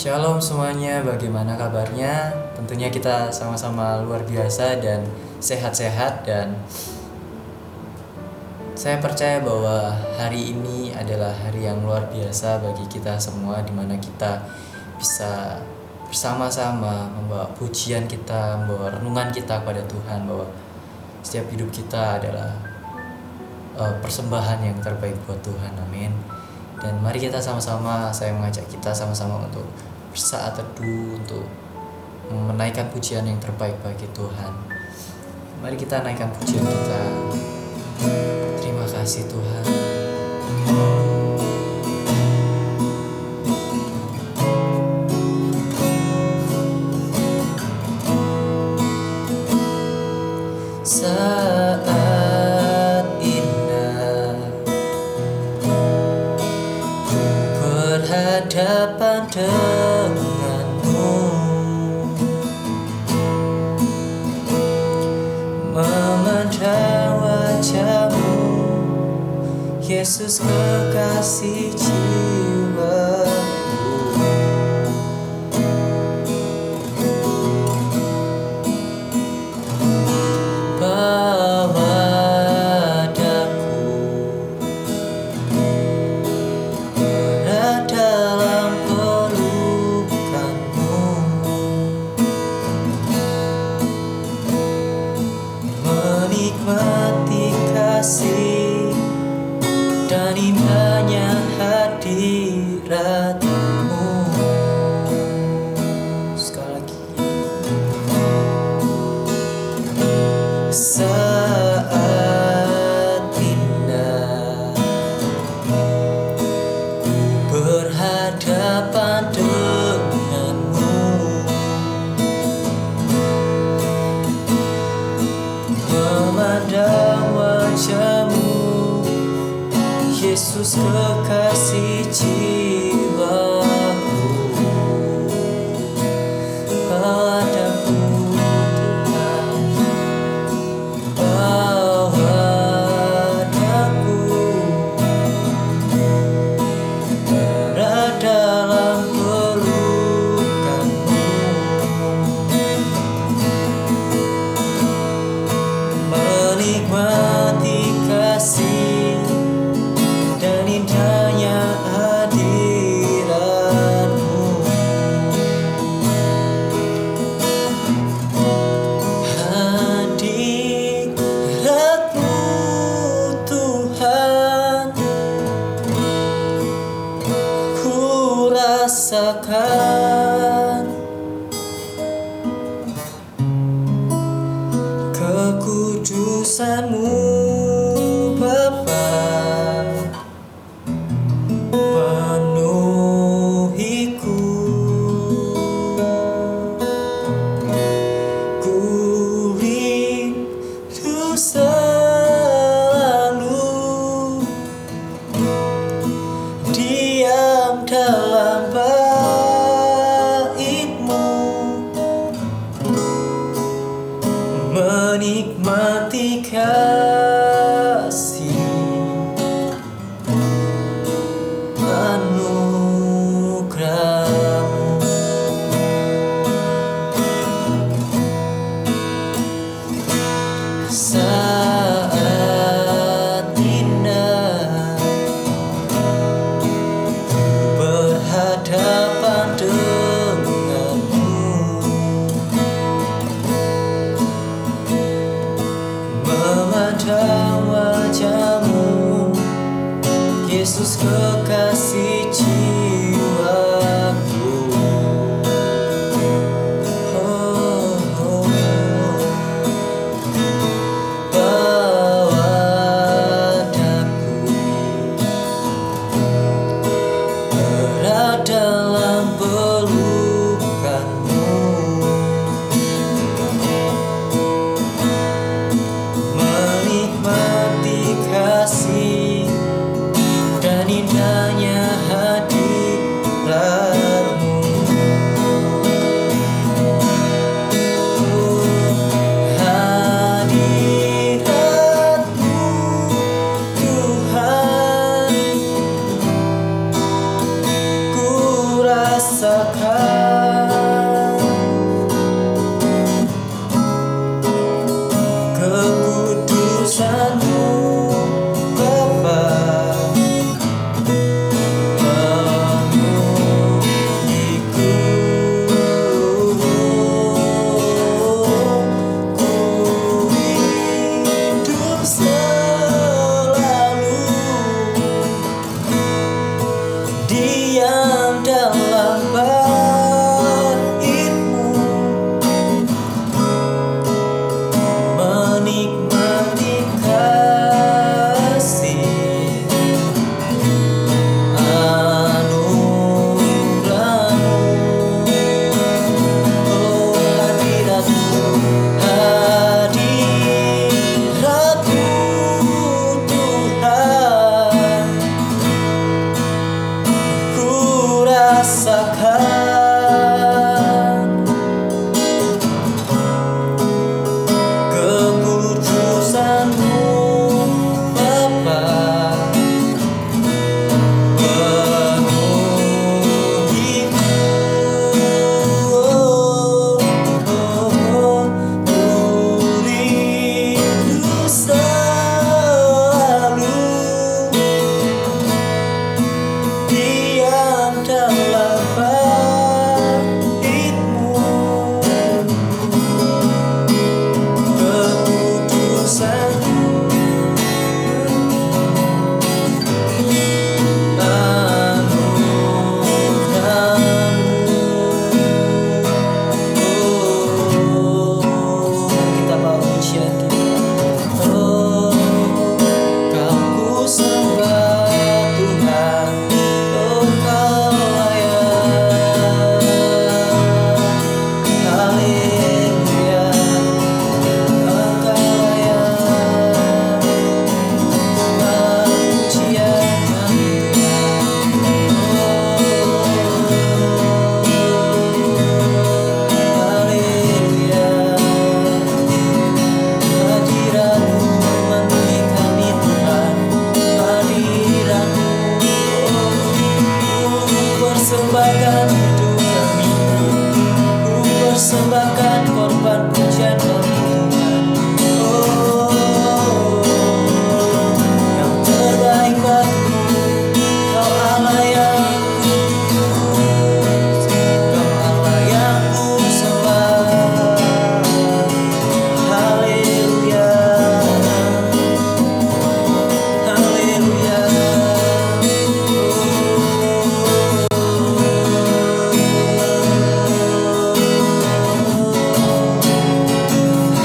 Shalom semuanya, bagaimana kabarnya? Tentunya kita sama-sama luar biasa dan sehat-sehat, dan saya percaya bahwa hari ini adalah hari yang luar biasa bagi kita semua, di mana kita bisa bersama-sama membawa pujian kita, membawa renungan kita kepada Tuhan, bahwa setiap hidup kita adalah persembahan yang terbaik buat Tuhan. Amin. Dan mari kita sama-sama, saya mengajak kita sama-sama untuk bersaat teduh, untuk menaikkan pujian yang terbaik bagi Tuhan. Mari kita naikkan pujian kita. Terima kasih Tuhan. Saat indah berhadapan denganmu, memandang wajahmu, Yesus kekasih jiwaku. Bawa daku berada dalam pelukanmu, menikmati kasih dan indahnya hadiratmu. Sekali lagi. Saat indah berhadapan denganmu, memandang wajahmu, Yesus kekasih jiwaku. Padaku Tuhan, bawa daku berada dalam pelukanmu, menikmati kasih dan indahnya hadiratmu. Hadiratmu Tuhan, ku rasakan kekudusanmu Bapa, penuhiku. Ku rindu selalu diam dalam bait-Mu, menikmati kasih anugerah-Mu. Saat indah berhadapan denganmu, memandang wajahmu, Yesus kekasih jiwaku. Bawa daku berada dalam pelukanmu, menikmati kasih dan indahnya hadiratmu. limpahkan hidup kami, ku persembahkan korban pujian kami Tuhan. Oh, yang terbaik bagiku, Kau Allah yang kudus, Kau Allah yang ku sembah. Haleluya, haleluya.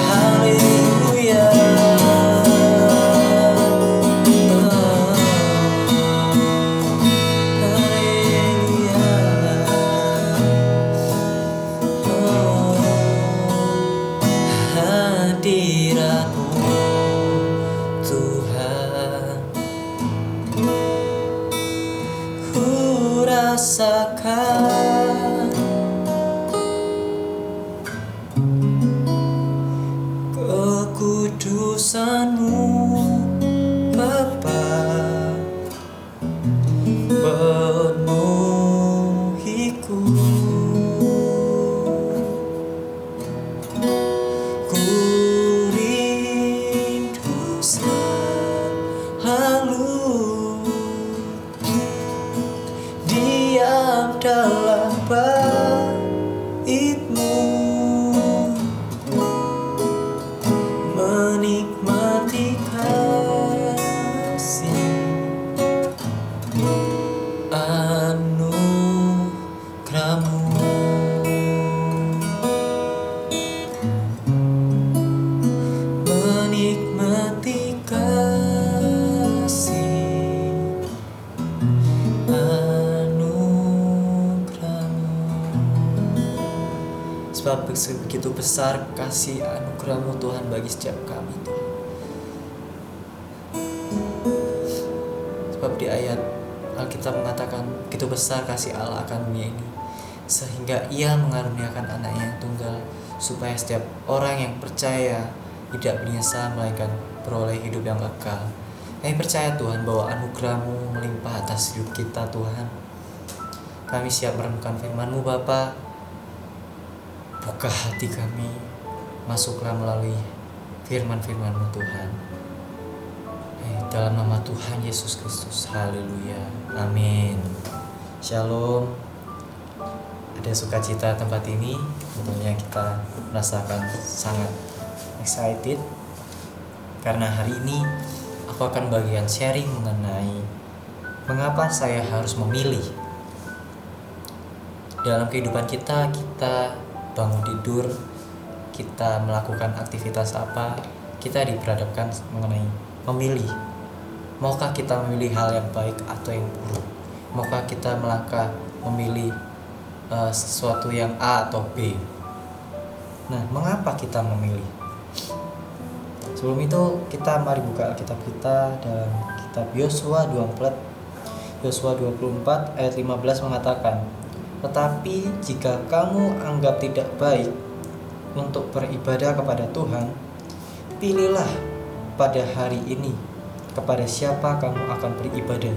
Haleluya. Hadirat-Mu Tuhan, ku rasakan kekudusan-Mu Bapa, penuhiku. Ku rindu selalu diam dalam bait-Mu, menikmati kasih anugerah-Mu. Menikmati kasih anugerah-Mu. Sebab begitu besar kasih anugerah-Mu Tuhan bagi setiap kami Tuhan. Sebab di ayat Alkitab mengatakan begitu besar kasih Allah akan dunia ini, sehingga Ia mengaruniakan anaknya yang tunggal, supaya setiap orang yang percaya tidak binasa melainkan beroleh hidup yang kekal. Kami percaya Tuhan bahwa anugerah-Mu melimpah atas hidup kita Tuhan. Kami siap merenungkan firman-Mu Bapa. Buka hati kami, masuklah melalui firman-firman-Mu Tuhan. Dalam nama Tuhan Yesus Kristus. Haleluya. Amin. Shalom. Ada sukacita tempat ini. Tentunya kita merasakan sangat excited karena hari ini aku akan bagian sharing mengenai mengapa saya harus memilih. Dalam kehidupan kita bangun tidur, kita melakukan aktivitas apa, kita diperhadapkan mengenai memilih. Maukah kita memilih hal yang baik atau yang buruk? Maukah kita memilih sesuatu yang A atau B? Nah, mengapa kita memilih? Sebelum itu mari buka Alkitab kita dalam kitab Yosua 24 ayat 15 mengatakan, "Tetapi jika kamu anggap tidak baik untuk beribadah kepada Tuhan, pilihlah pada hari ini kepada siapa kamu akan beribadah.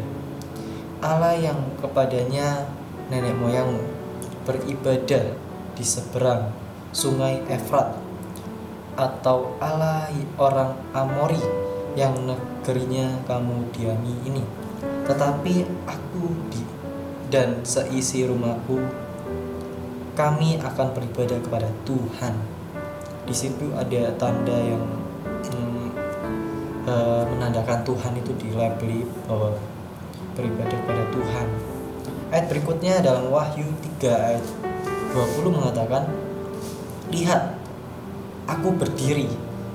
Allah yang kepadanya nenek moyangmu beribadah di seberang sungai Efrat, atau Allah orang Amori yang negerinya kamu diami ini. Tetapi aku dan seisi rumahku, kami akan beribadah kepada Tuhan." Di situ ada tanda yang menandakan Tuhan itu dilabeli bahwa beribadah kepada Tuhan. Ayat berikutnya dalam Wahyu 3 ayat 20 mengatakan, "Lihat, aku berdiri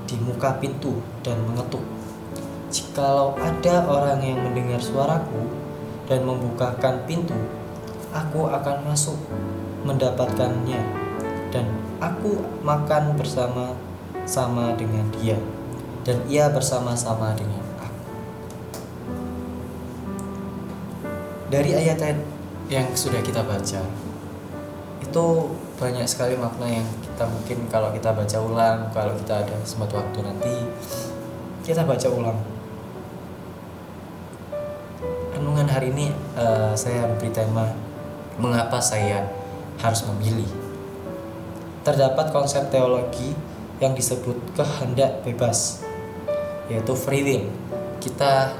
di muka pintu dan mengetuk. Jikalau ada orang yang mendengar suaraku dan membukakan pintu, aku akan masuk mendapatkannya, dan aku makan bersama-sama dengan dia, dan ia bersama-sama dengan aku." Dari ayat-ayat yang sudah kita baca, itu banyak sekali makna yang kita mungkin kalau kita baca ulang, kalau kita ada sempat waktu nanti kita baca ulang. Renungan hari ini saya beri tema Mengapa saya harus memilih? Terdapat konsep teologi yang disebut kehendak bebas, Yaitu free will. Kita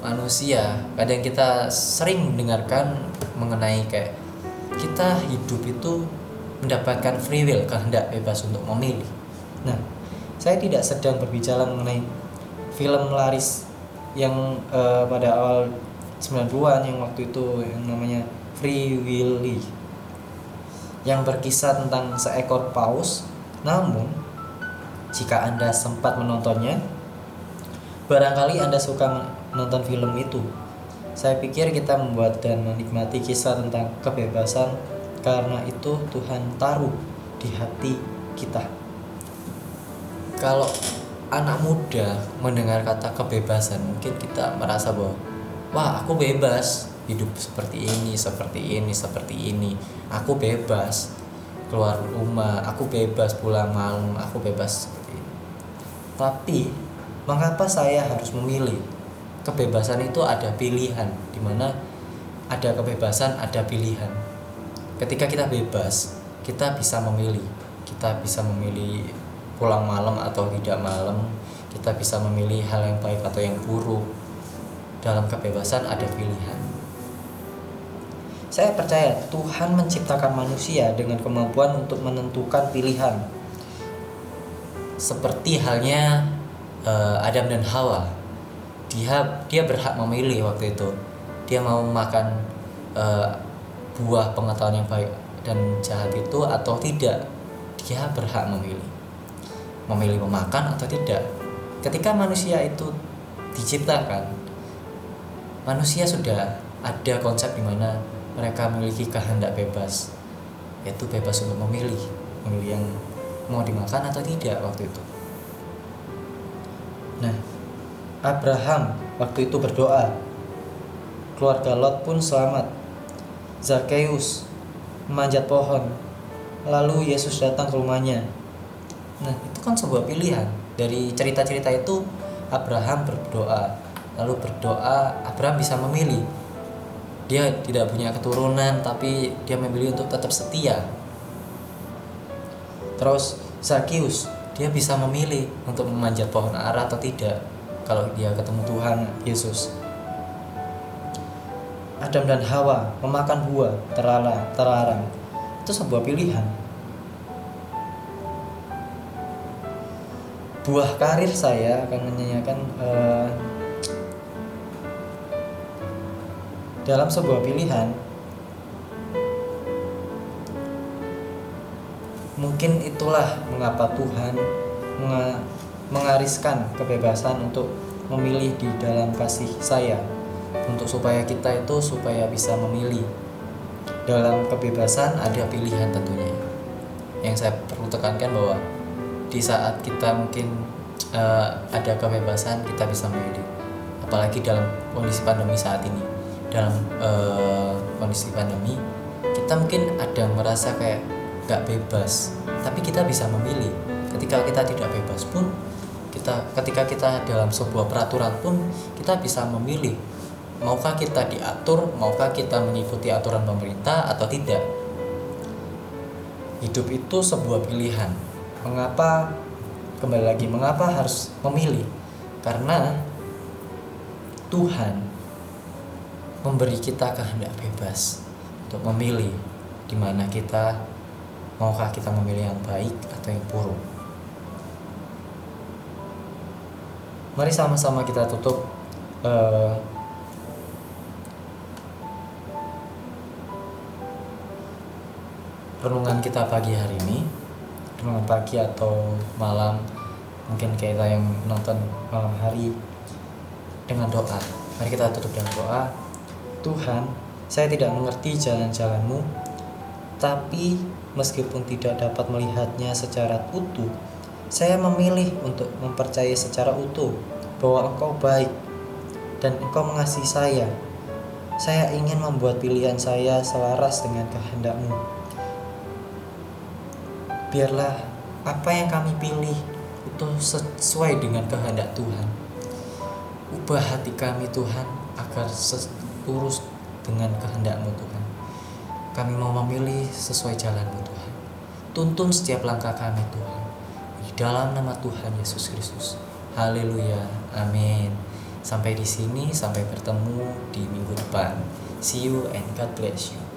manusia, kadang kita sering mendengarkan mengenai kayak kita hidup itu mendapatkan free will, kehendak bebas untuk memilih. Nah, saya tidak sedang berbicara mengenai film laris yang pada awal 90-an yang waktu itu yang namanya Free Willy, yang berkisah tentang seekor paus. Namun, jika Anda sempat menontonnya, barangkali Anda suka menonton film itu. Saya pikir kita membuat dan menikmati kisah tentang kebebasan karena itu Tuhan taruh di hati kita. Kalau anak muda mendengar kata kebebasan, mungkin kita merasa bahwa wah, aku bebas hidup seperti ini, seperti ini, seperti ini. Aku bebas keluar rumah, aku bebas pulang malam, aku bebas seperti ini. Tapi mengapa saya harus memilih? Kebebasan itu ada pilihan, dimana ada kebebasan, ada pilihan. Ketika kita bebas, kita bisa memilih. Kita bisa memilih pulang malam atau tidak malam. Kita bisa memilih hal yang baik atau yang buruk. Dalam kebebasan ada pilihan. Saya percaya Tuhan menciptakan manusia dengan kemampuan untuk menentukan pilihan. Seperti halnya Adam dan Hawa. Dia berhak memilih waktu itu. Dia mau makan buah pengetahuan yang baik dan jahat itu atau tidak. Dia berhak memilih. Memilih memakan atau tidak. Ketika manusia itu diciptakan, manusia sudah ada konsep di mana mereka memiliki kehendak bebas, yaitu bebas untuk memilih yang mau dimakan atau tidak waktu itu. Nah, Abraham waktu itu berdoa, keluarga Lot pun selamat. Zakheus memanjat pohon, lalu Yesus datang ke rumahnya. Nah, itu kan sebuah pilihan. Dari cerita-cerita itu Abraham berdoa. Lalu berdoa, Abraham bisa memilih. Dia tidak punya keturunan, tapi dia memilih untuk tetap setia. Terus Zakheus, Dia bisa memilih untuk memanjat pohon ara atau tidak kalau dia ketemu Tuhan Yesus. Adam dan Hawa memakan buah terlarang. Itu sebuah pilihan. Buah karir saya akan menyanyikan dalam sebuah pilihan. Mungkin itulah mengapa Tuhan mengariskan kebebasan untuk memilih di dalam kasih saya, Untuk supaya kita itu bisa memilih. Dalam kebebasan ada pilihan tentunya. Yang saya perlu tekankan bahwa di saat kita mungkin ada kebebasan, kita bisa memilih. Apalagi dalam kondisi pandemi saat ini. Dalam kondisi pandemi, kita mungkin ada merasa kayak gak bebas, tapi kita bisa memilih. Ketika kita tidak bebas pun, ketika kita dalam sebuah peraturan pun, kita bisa memilih. Maukah kita diatur, maukah kita mengikuti aturan pemerintah atau tidak. Hidup itu sebuah pilihan. Mengapa harus memilih? Karena Tuhan memberi kita kehendak bebas untuk memilih di mana maukah kita memilih yang baik atau yang buruk. Mari sama-sama kita tutup renungan kita pagi hari ini. Renungan pagi atau malam, mungkin kita yang nonton malam hari, dengan doa. Mari kita tutup dengan doa. Tuhan, saya tidak mengerti jalan-jalan-Mu, tapi meskipun tidak dapat melihatnya secara utuh, saya memilih untuk mempercayai secara utuh bahwa Engkau baik dan Engkau mengasihi saya. Saya ingin membuat pilihan saya selaras dengan kehendak-Mu. Biarlah apa yang kami pilih itu sesuai dengan kehendak Tuhan. Ubah hati kami Tuhan agar lurus dengan kehendak-Mu Tuhan. Kami mau memilih sesuai jalan-Mu Tuhan. Tuntun setiap langkah kami Tuhan. Di dalam nama Tuhan Yesus Kristus. Haleluya. Amin. Sampai di sini, sampai bertemu di minggu depan. See you and God bless you.